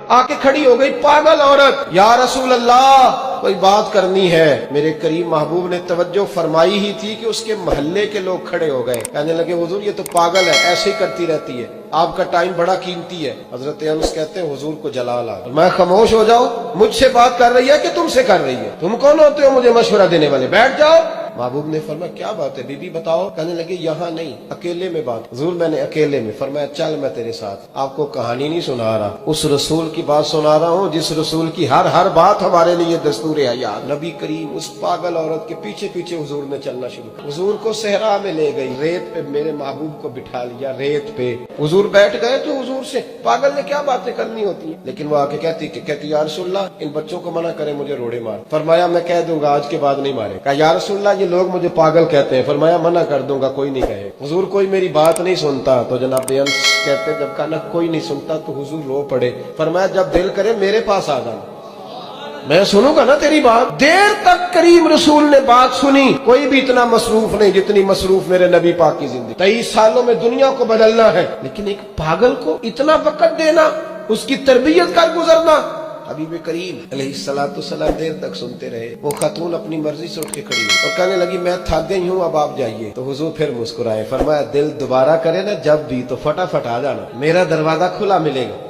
آके खड़ी हो गई, पागल औरत, या रसूल अल्लाह कोई बात करनी है। मेरे करीम महबूब ने तवज्जो फरमाई ही थी कि उसके मोहल्ले के लोग खड़े हो गए, कहने लगे हुजूर ये तो पागल है, ऐसे ही करती रहती है, आपका टाइम बड़ा कीमती है। हजरत अनस कहते हैं हुजूर को जलाल आ, मैं खामोश हो जाओ, मुझसे बात कर रही है कि तुमसे कर रही है, तुम कौन होते हो मुझे मशवरा देने वाले, बैठ जाओ। महबूब ने फरमाया क्या बात है बीबी बताओ। कहने लगे यहाँ नहीं, अकेले में बात। हुजूर मैंने अकेले में। फरमाया चल मैं तेरे साथ। आपको कहानी नहीं सुना रहा, उस रसूल की बात सुना रहा हूँ जिस रसूल की हर बात हमारे लिए दस्तूर हयात। नबी करीम उस पागल औरत के पीछे पीछे हुजूर ने चलना शुरू किया। हुजूर को सहरा में ले गई, रेत पे मेरे महबूब को बिठा लिया, रेत पे हुजूर बैठ गए। तो हुजूर से पागल ने क्या बातें करनी होती है, लेकिन वो आके कहती या रसूलल्लाह इन बच्चों को मना करे मुझे रोड़े मार। फरमाया मैं कह दूंगा आज के बाद नहीं मारे। कहा या रसूलल्लाह लोग मुझे पागल कहते हैं। फरमाया मना कर दूंगा कोई नहीं कहे। हुजूर कोई मेरी बात नहीं सुनता। तो जनाब अंस कहते जब कहा ना कोई नहीं सुनता तो हुजूर रो पड़े। फरमाया जब दिल करे मेरे पास आ जाना, मैं सुनूंगा ना तेरी बात। देर तक करीम रसूल ने बात सुनी। कोई भी इतना मसरूफ नहीं जितनी मसरूफ मेरे नबी पाक की जिंदगी। 23 सालों में दुनिया को बदलना है, लेकिन एक पागल को इतना वक्त देना, उसकी तरबियत कर गुजरना। हबीब करीम अलैहिस्सलाम देर तक सुनते रहे। वो खातून अपनी मर्जी से उठ के खड़ी हुई और कहने लगी मैं थक गई हूँ, अब आप जाइए। तो हुजूर फिर मुस्कुराए, फरमाया दिल दोबारा करे ना जब भी तो फटाफट आ जाना, मेरा दरवाजा खुला मिलेगा।